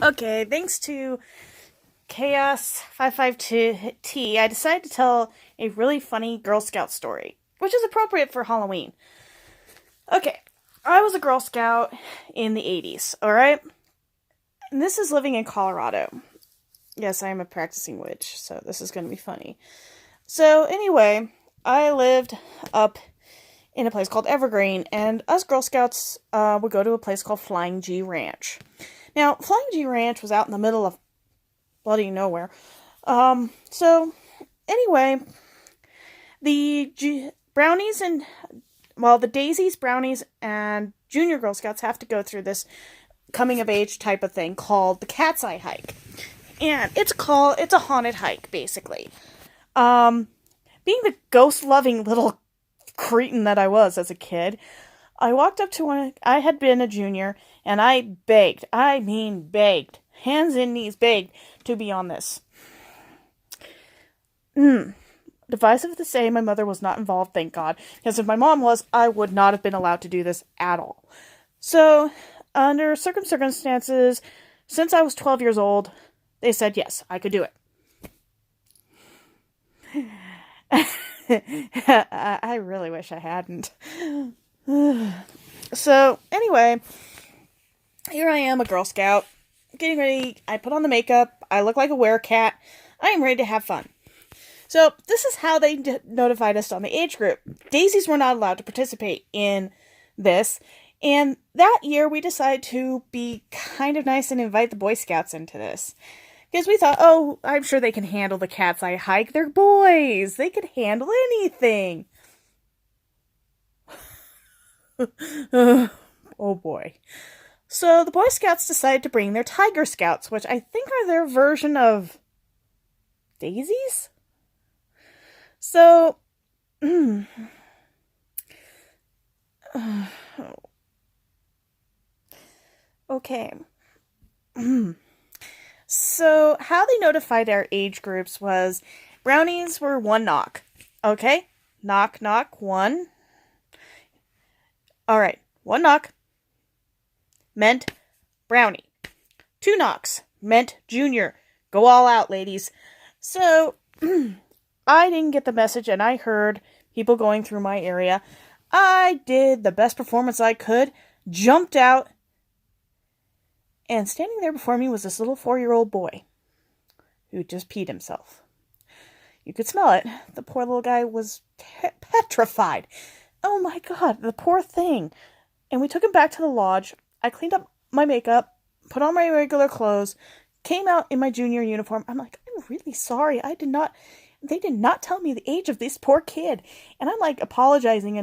Okay, thanks to Chaos552T, I decided to tell a really funny Girl Scout story, which is appropriate for Halloween. Okay, I was a Girl Scout in the 80s, alright? And this is living in Colorado. Yes, I am a practicing witch, so this is going to be funny. So, anyway, I lived up in a place called Evergreen, and us Girl Scouts would go to a place called Flying G Ranch. Now, Flying G Ranch was out in the middle of bloody nowhere. So, anyway, the brownies and, the daisies, brownies, and junior Girl Scouts have to go through this coming of age type of thing called the Cat's Eye Hike. And it's a haunted hike, basically. Being the ghost-loving little cretin that I was as a kid, I walked up to I had been a junior, and I begged, hands and knees begged, to be on this. Divisive to say, my mother was not involved, thank God, because if my mom was, I would not have been allowed to do this at all. So, under circumstances, since I was 12 years old, they said yes, I could do it. I really wish I hadn't. So, anyway, here I am, a Girl Scout, getting ready. I put on the makeup. I look like a werecat. I am ready to have fun. So, this is how they notified us on the age group. Daisies were not allowed to participate in this. And that year, we decided to be kind of nice and invite the Boy Scouts into this. Because we thought, oh, I'm sure they can handle the Cat's Eye Hike. They're boys. They could handle anything. Oh boy. So the Boy Scouts decided to bring their Tiger Scouts, which I think are their version of daisies? So, okay. So, how they notified our age groups was brownies were one knock. Okay? Knock, knock, one. Alright, one knock meant brownie. Two knocks meant junior. Go all out, ladies. So, I didn't get the message, and I heard people going through my area. I did the best performance I could, jumped out, and standing there before me was this little 4-year-old boy who just peed himself. You could smell it. The poor little guy was petrified. Oh my God, the poor thing. And we took him back to the lodge. I cleaned up my makeup, put on my regular clothes, came out in my junior uniform. I'm like, I'm really sorry. They did not tell me the age of this poor kid. And I'm like apologizing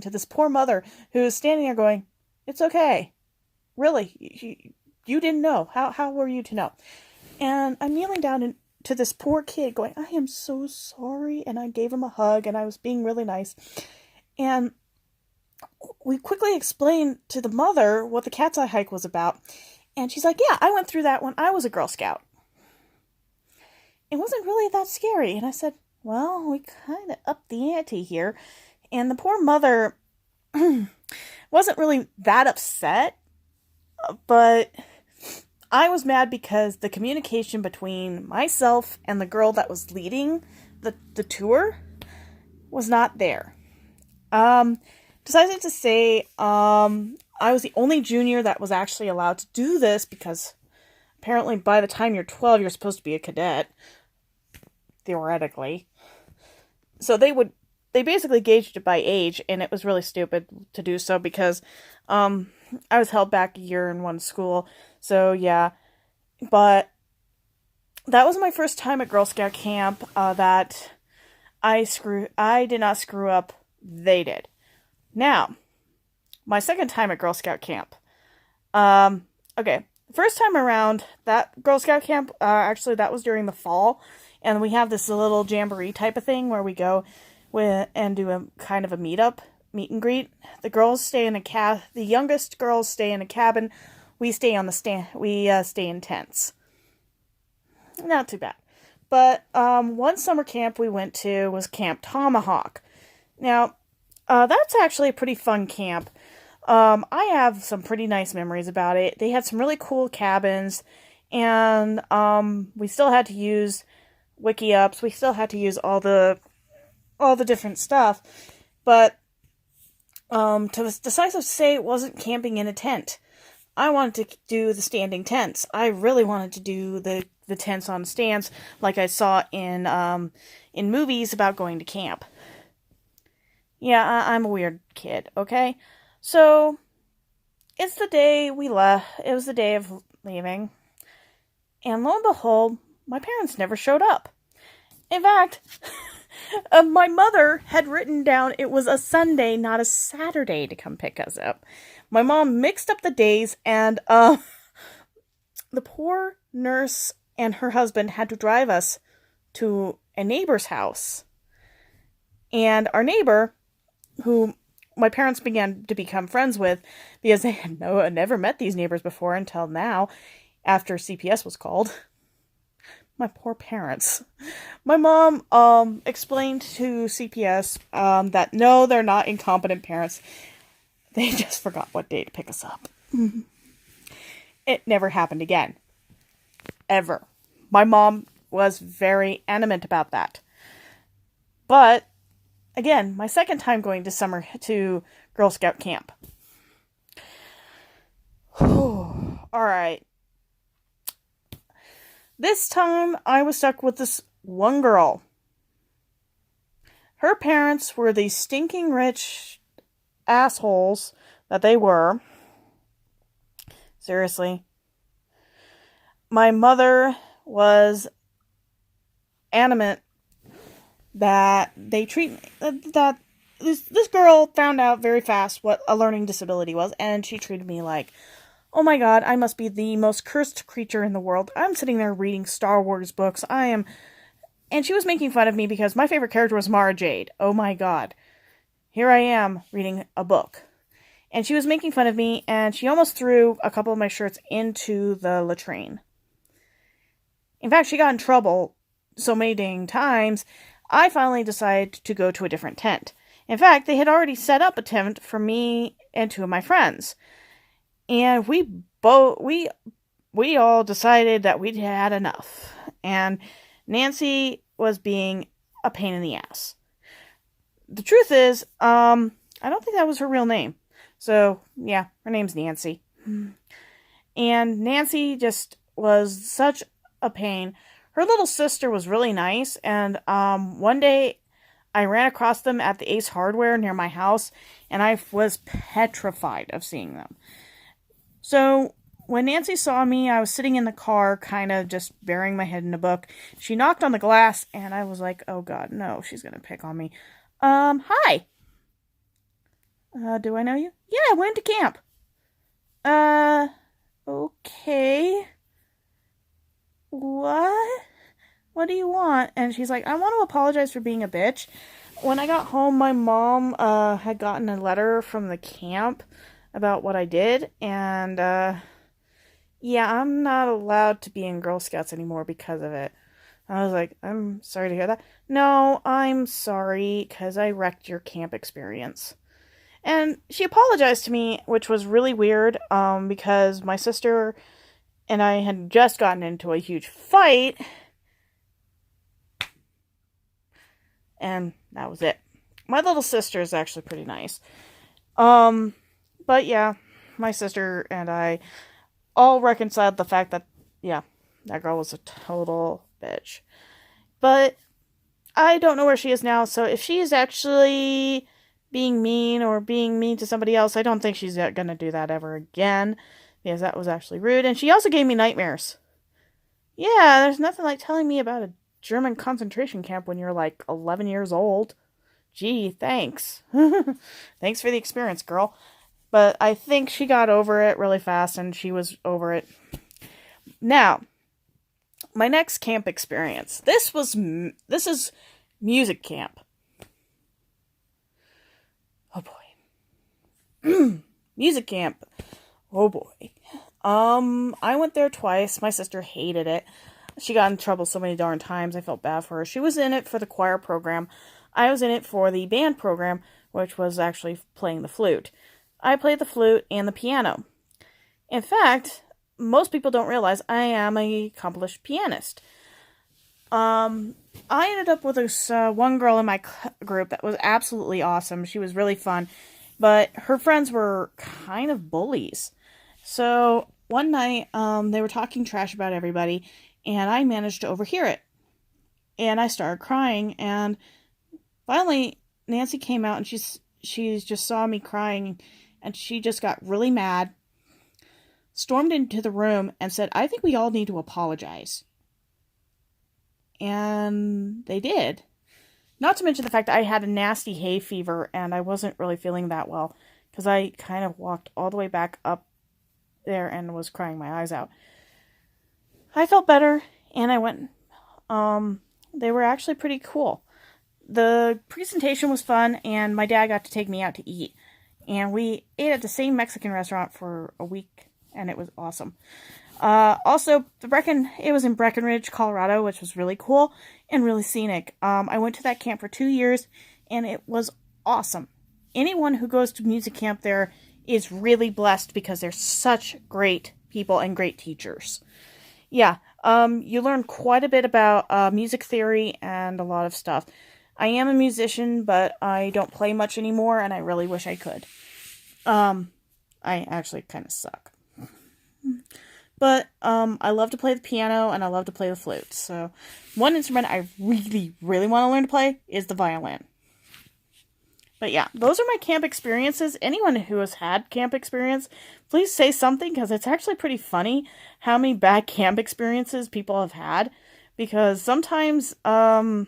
to this poor mother who is standing there going, it's okay. Really, you didn't know. How were you to know? And I'm kneeling down to this poor kid going, I am so sorry. And I gave him a hug and I was being really nice. And we quickly explained to the mother what the Cat's Eye Hike was about. And she's like, yeah, I went through that when I was a Girl Scout. It wasn't really that scary. And I said, well, we kind of upped the ante here. And the poor mother wasn't really that upset. But I was mad because the communication between myself and the girl that was leading the tour was not there. Decided to say, I was the only junior that was actually allowed to do this because apparently by the time you're 12, you're supposed to be a cadet. Theoretically. So they basically gauged it by age, and it was really stupid to do so because, I was held back a year in one school. So yeah. But that was my first time at Girl Scout camp, that I did not screw up. They did. Now, my second time at Girl Scout camp. Okay. First time around, that Girl Scout camp, actually that was during the fall. And we have this little jamboree type of thing where we go and do a kind of a meet and greet. The girls stay in the youngest girls stay in a cabin. We stay on the stand. We stay in tents. Not too bad. But one summer camp we went to was Camp Tomahawk. Now, that's actually a pretty fun camp. I have some pretty nice memories about it. They had some really cool cabins, and we still had to use WikiUps. We still had to use all the different stuff, but to decisive say it wasn't camping in a tent. I wanted to do the standing tents. I really wanted to do the tents on stands like I saw in movies about going to camp. Yeah, I'm a weird kid, okay? So, it's the day we left. It was the day of leaving. And lo and behold, my parents never showed up. In fact, my mother had written down it was a Sunday, not a Saturday, to come pick us up. My mom mixed up the days, and the poor nurse and her husband had to drive us to a neighbor's house. And our neighbor, who my parents began to become friends with because they had never met these neighbors before until now, after CPS was called. My poor parents. My mom explained to CPS that no, they're not incompetent parents. They just forgot what day to pick us up. It never happened again. Ever. My mom was very adamant about that. But, again, my second time going to Girl Scout camp. Alright. This time, I was stuck with this one girl. Her parents were the stinking rich assholes that they were. Seriously. My mother was adamant that that this girl found out very fast what a learning disability was, and she treated me like, oh my god, I must be the most cursed creature in the world. I'm sitting there reading Star Wars books. And she was making fun of me because my favorite character was Mara Jade. Oh my god. Here I am reading a book. And she was making fun of me, and she almost threw a couple of my shirts into the latrine. In fact, she got in trouble so many dang times, I finally decided to go to a different tent. In fact, they had already set up a tent for me and two of my friends. And we all decided that we'd had enough. And Nancy was being a pain in the ass. The truth is, I don't think that was her real name. So, yeah, her name's Nancy. And Nancy just was such a pain. Her little sister was really nice, and one day I ran across them at the Ace Hardware near my house, and I was petrified of seeing them. So, when Nancy saw me, I was sitting in the car, kind of just burying my head in a book. She knocked on the glass, and I was like, oh god, no, she's gonna pick on me. Hi. Do I know you? Yeah, I went to camp. Okay. What? What do you want? And she's like, I want to apologize for being a bitch. When I got home, my mom, had gotten a letter from the camp about what I did, and, yeah, I'm not allowed to be in Girl Scouts anymore because of it. I was like, I'm sorry to hear that. No, I'm sorry, because I wrecked your camp experience. And she apologized to me, which was really weird, because my sister and I had just gotten into a huge fight, and that was it. My little sister is actually pretty nice. But yeah, my sister and I all reconciled the fact that, yeah, that girl was a total bitch. But I don't know where she is now, so if she is actually being mean or being mean to somebody else, I don't think she's gonna do that ever again, because that was actually rude. And she also gave me nightmares. Yeah, there's nothing like telling me about a German concentration camp when you're like 11 years old. Gee, thanks. Thanks for the experience, girl. But I think she got over it really fast, and she was over it. Now, my next camp experience. This is music camp. Oh boy. Music camp. Oh boy. I went there twice. My sister hated it. She got in trouble so many darn times. I felt bad for her. She was in it for the choir program. I was in it for the band program, which was actually playing the flute. I play the flute and the piano. In fact, most people don't realize I am an accomplished pianist. I ended up with this one girl in my group that was absolutely awesome. She was really fun, but her friends were kind of bullies. So one night, they were talking trash about everybody, and I managed to overhear it. And I started crying, and finally, Nancy came out, and she just saw me crying, and she just got really mad, stormed into the room, and said, "I think we all need to apologize." And they did. Not to mention the fact that I had a nasty hay fever and I wasn't really feeling that well because I kind of walked all the way back up there and was crying my eyes out. I felt better and I went. They were actually pretty cool. The presentation was fun and my dad got to take me out to eat. And we ate at the same Mexican restaurant for a week and it was awesome. Also, it was in Breckenridge, Colorado, which was really cool and really scenic. I went to that camp for 2 years, and it was awesome. Anyone who goes to music camp there is really blessed because they're such great people and great teachers. Yeah, you learn quite a bit about music theory and a lot of stuff. I am a musician, but I don't play much anymore, and I really wish I could. I actually kind of suck. But I love to play the piano and I love to play the flute. So one instrument I really, really want to learn to play is the violin. But yeah, those are my camp experiences. Anyone who has had camp experience, please say something because it's actually pretty funny how many bad camp experiences people have had. Because sometimes I've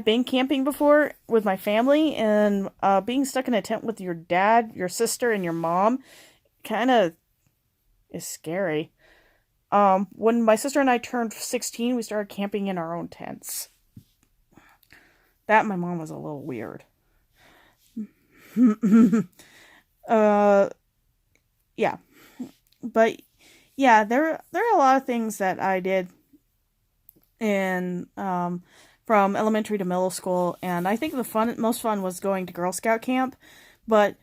been camping before with my family and being stuck in a tent with your dad, your sister, and your mom kind of is scary. When my sister and I turned 16, we started camping in our own tents. That my mom was a little weird. Yeah. But yeah, there are a lot of things that I did in from elementary to middle school, and I think the most fun was going to Girl Scout camp, but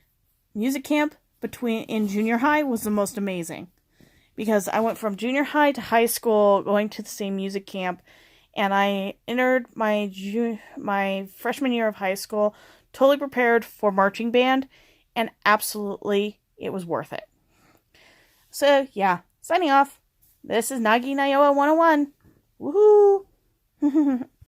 music camp in junior high was the most amazing. Because I went from junior high to high school going to the same music camp, and I entered my freshman year of high school totally prepared for marching band, and absolutely it was worth it. So yeah, signing off. This is Nagi Nayoa 101. Woohoo!